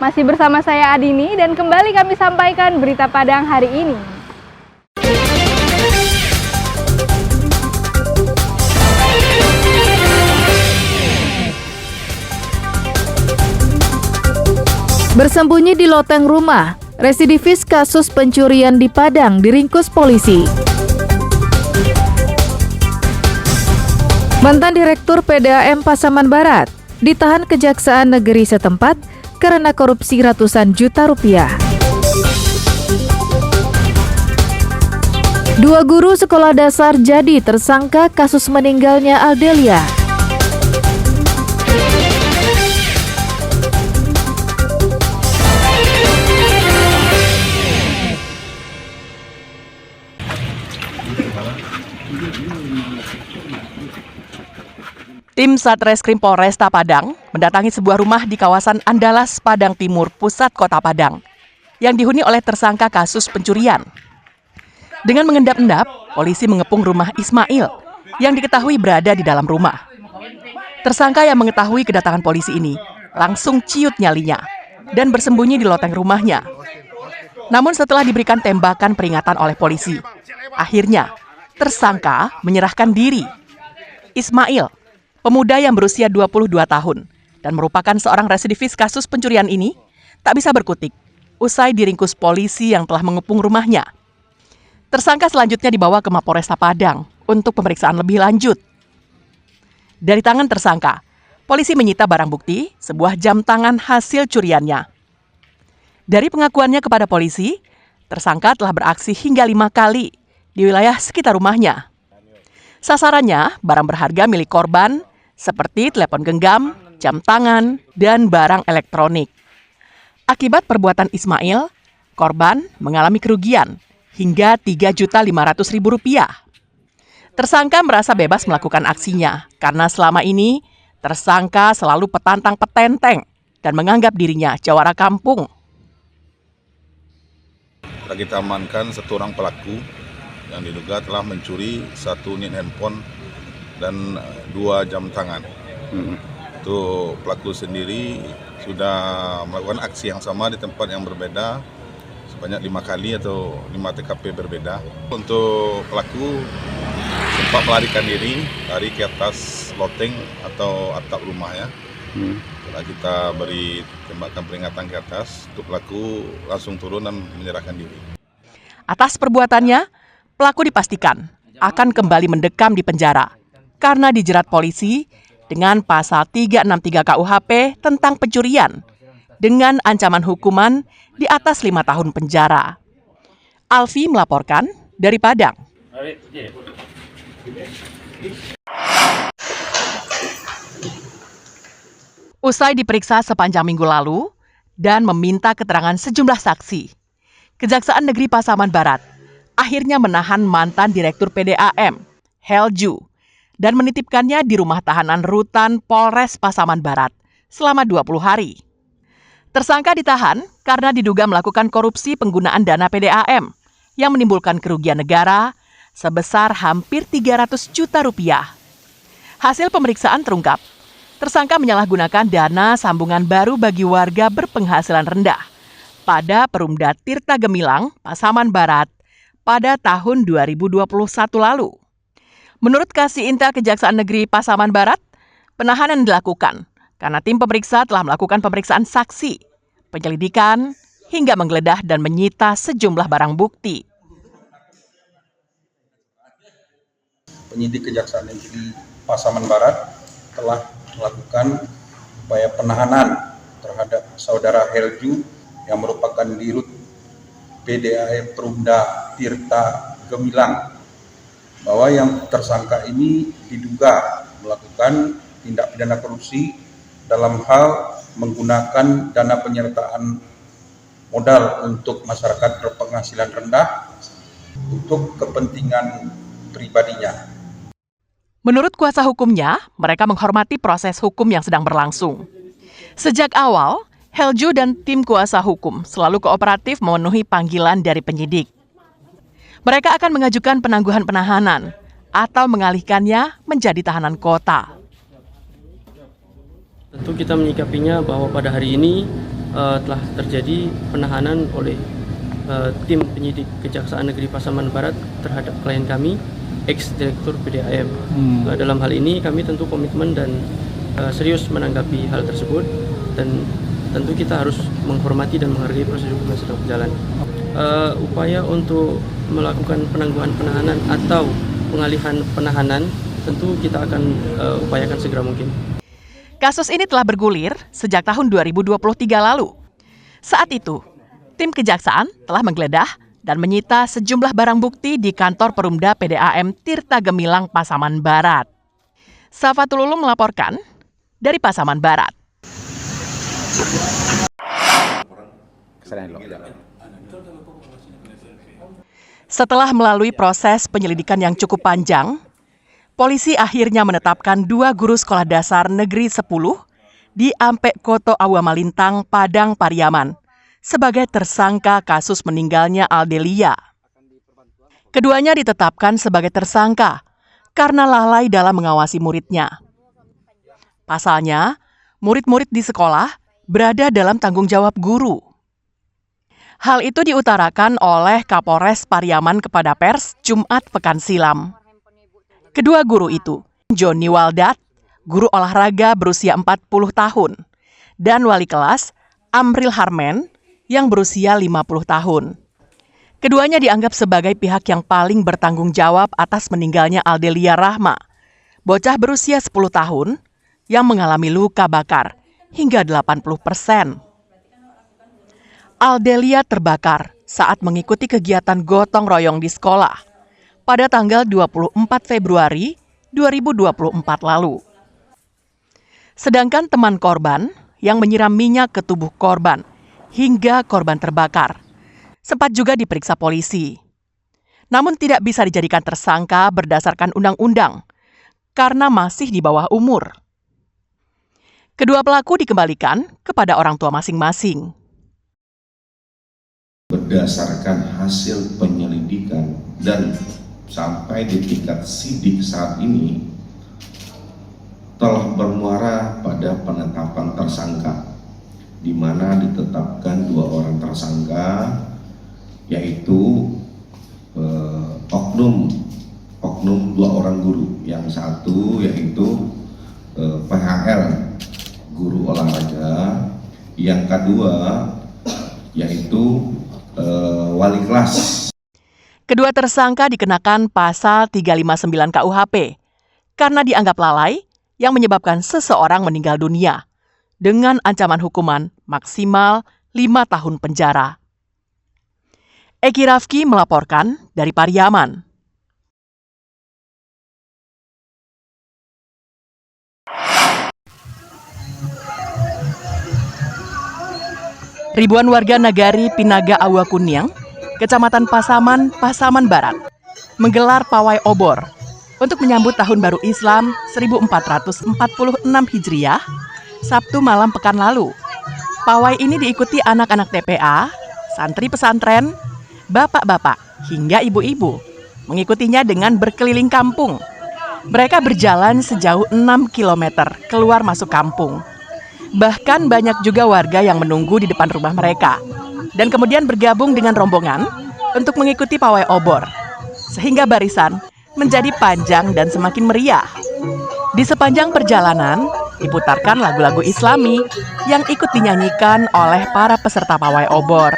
Masih bersama saya Adini dan kembali kami sampaikan berita Padang hari ini. Bersembunyi di loteng rumah, residivis kasus pencurian di Padang diringkus polisi. Mantan Direktur PDAM Pasaman Barat ditahan Kejaksaan Negeri setempat karena korupsi ratusan juta rupiah. Dua guru sekolah dasar jadi tersangka kasus meninggalnya Aldelia. Tim Satreskrim Polresta Padang mendatangi sebuah rumah di kawasan Andalas, Padang Timur, pusat kota Padang, yang dihuni oleh tersangka kasus pencurian. Dengan mengendap-endap, polisi mengepung rumah Ismail, yang diketahui berada di dalam rumah. Tersangka yang mengetahui kedatangan polisi ini langsung ciut nyalinya dan bersembunyi di loteng rumahnya. Namun setelah diberikan tembakan peringatan oleh polisi, akhirnya tersangka menyerahkan diri. Ismail, pemuda yang berusia 22 tahun dan merupakan seorang residivis kasus pencurian ini, tak bisa berkutik usai diringkus polisi yang telah mengepung rumahnya. Tersangka selanjutnya dibawa ke Mapolresta Padang untuk pemeriksaan lebih lanjut. Dari tangan tersangka, polisi menyita barang bukti sebuah jam tangan hasil curiannya. Dari pengakuannya kepada polisi, tersangka telah beraksi hingga 5 kali di wilayah sekitar rumahnya. Sasarannya barang berharga milik korban seperti telepon genggam, jam tangan, dan barang elektronik. Akibat perbuatan Ismail, korban mengalami kerugian hingga Rp3.500.000. Tersangka merasa bebas melakukan aksinya karena selama ini tersangka selalu petantang petenteng dan menganggap dirinya jawara kampung. Kita amankan satu orang pelaku yang diduga telah mencuri 1 unit handphone dan 2 jam tangan. Itu pelaku sendiri sudah melakukan aksi yang sama di tempat yang berbeda sebanyak 5 kali atau 5 TKP berbeda. Untuk pelaku sempat melarikan diri dari ke atas loteng atau atap rumahnya. Setelah kita beri tembakan peringatan ke atas, untuk pelaku langsung turun dan menyerahkan diri. Atas perbuatannya, pelaku dipastikan akan kembali mendekam di penjara karena dijerat polisi dengan pasal 363 KUHP tentang pencurian dengan ancaman hukuman di atas 5 tahun penjara. Alfi melaporkan dari Padang. Usai diperiksa sepanjang minggu lalu dan meminta keterangan sejumlah saksi, Kejaksaan Negeri Pasaman Barat akhirnya menahan mantan Direktur PDAM, Helju, dan menitipkannya di rumah tahanan rutan Polres Pasaman Barat selama 20 hari. Tersangka ditahan karena diduga melakukan korupsi penggunaan dana PDAM yang menimbulkan kerugian negara sebesar hampir Rp300 juta. Hasil pemeriksaan terungkap, tersangka menyalahgunakan dana sambungan baru bagi warga berpenghasilan rendah pada Perumda Tirta Gemilang, Pasaman Barat pada tahun 2021 lalu. Menurut Kasih Intel Kejaksaan Negeri Pasaman Barat, penahanan dilakukan karena tim pemeriksa telah melakukan pemeriksaan saksi, penyelidikan, hingga menggeledah dan menyita sejumlah barang bukti. Penyidik Kejaksaan Negeri Pasaman Barat telah melakukan upaya penahanan terhadap saudara Helju yang merupakan dirut PDAM Perumda Tirta Gemilang, bahwa yang tersangka ini diduga melakukan tindak pidana korupsi dalam hal menggunakan dana penyertaan modal untuk masyarakat berpenghasilan rendah untuk kepentingan pribadinya. Menurut kuasa hukumnya, mereka menghormati proses hukum yang sedang berlangsung. Sejak awal, Helju dan tim kuasa hukum selalu kooperatif memenuhi panggilan dari penyidik. Mereka akan mengajukan penangguhan penahanan atau mengalihkannya menjadi tahanan kota. Tentu kita menyikapinya bahwa pada hari ini telah terjadi penahanan oleh tim penyidik Kejaksaan Negeri Pasaman Barat terhadap klien kami, ex-direktur PDAM. Dalam hal ini kami tentu komitmen dan serius menanggapi hal tersebut, dan tentu kita harus menghormati dan menghargai proses hukum yang sedang berjalan. Upaya untuk melakukan penangguhan penahanan atau pengalihan penahanan tentu kita akan upayakan segera mungkin. Kasus ini telah bergulir sejak tahun 2023 lalu. Saat itu, tim kejaksaan telah menggeledah dan menyita sejumlah barang bukti di kantor Perumda PDAM Tirta Gemilang, Pasaman Barat. Safatul Ulum melaporkan dari Pasaman Barat. Setelah melalui proses penyelidikan yang cukup panjang, polisi akhirnya menetapkan 2 guru sekolah dasar negeri 10 di Ampek Koto Awamalintang, Padang Pariaman sebagai tersangka kasus meninggalnya Aldelia. Keduanya ditetapkan sebagai tersangka karena lalai dalam mengawasi muridnya. Pasalnya, murid-murid di sekolah berada dalam tanggung jawab guru. Hal itu diutarakan oleh Kapolres Pariaman kepada pers Jumat pekan silam. Kedua guru itu, Joni Waldat, guru olahraga berusia 40 tahun, dan wali kelas Amril Harmen yang berusia 50 tahun. Keduanya dianggap sebagai pihak yang paling bertanggung jawab atas meninggalnya Aldelia Rahma, bocah berusia 10 tahun yang mengalami luka bakar hingga 80%. Aldelia terbakar saat mengikuti kegiatan gotong royong di sekolah pada tanggal 24 Februari 2024 lalu. Sedangkan teman korban yang menyiram minyak ke tubuh korban hingga korban terbakar sempat juga diperiksa polisi. Namun tidak bisa dijadikan tersangka berdasarkan undang-undang karena masih di bawah umur. Kedua pelaku dikembalikan kepada orang tua masing-masing. Berdasarkan hasil penyelidikan dan sampai di tingkat sidik saat ini telah bermuara pada penetapan tersangka, di mana ditetapkan 2 orang tersangka, yaitu oknum 2 orang guru. Yang satu yaitu PHL, guru olahraga. Yang kedua yaitu wali kelas. Kedua tersangka dikenakan pasal 359 KUHP karena dianggap lalai yang menyebabkan seseorang meninggal dunia dengan ancaman hukuman maksimal 5 tahun penjara. Eki Rafki melaporkan dari Pariaman. Ribuan warga Nagari Pinaga Awakuniang, Kecamatan Pasaman, Pasaman Barat, menggelar pawai obor untuk menyambut Tahun Baru Islam 1446 Hijriah, Sabtu malam pekan lalu. Pawai ini diikuti anak-anak TPA, santri pesantren, bapak-bapak, hingga ibu-ibu. Mengikutinya dengan berkeliling kampung. Mereka berjalan sejauh 6 km keluar masuk kampung. Bahkan banyak juga warga yang menunggu di depan rumah mereka dan kemudian bergabung dengan rombongan untuk mengikuti pawai obor, sehingga barisan menjadi panjang dan semakin meriah. Di sepanjang perjalanan diputarkan lagu-lagu Islami yang ikut dinyanyikan oleh para peserta pawai obor.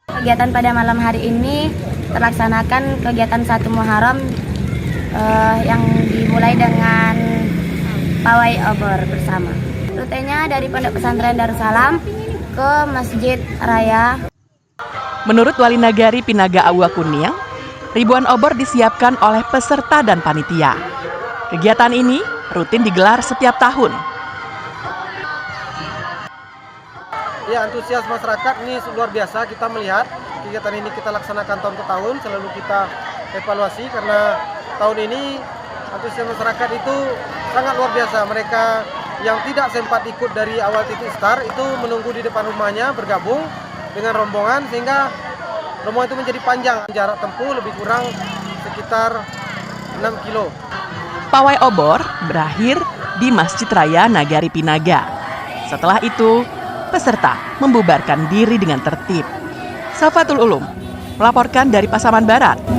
Kegiatan pada malam hari ini terlaksanakan kegiatan 1 Muharram yang dimulai dengan pawai obor bersama. Rutenya dari Pondok Pesantren Darussalam ke Masjid Raya. Menurut Wali Nagari Pinaga Awakuniang, ribuan obor disiapkan oleh peserta dan panitia. Kegiatan ini rutin digelar setiap tahun. Ya, antusias masyarakat ini luar biasa. Kita melihat kegiatan ini kita laksanakan tahun ke tahun, selalu kita evaluasi karena tahun ini antusias masyarakat itu sangat luar biasa. Mereka yang tidak sempat ikut dari awal titik start itu menunggu di depan rumahnya bergabung dengan rombongan sehingga rombongan itu menjadi panjang. Jarak tempuh lebih kurang sekitar 6 kilo. Pawai obor berakhir di Masjid Raya Nagari Pinaga. Setelah itu, peserta membubarkan diri dengan tertib. Safatul Ulum melaporkan dari Pasaman Barat.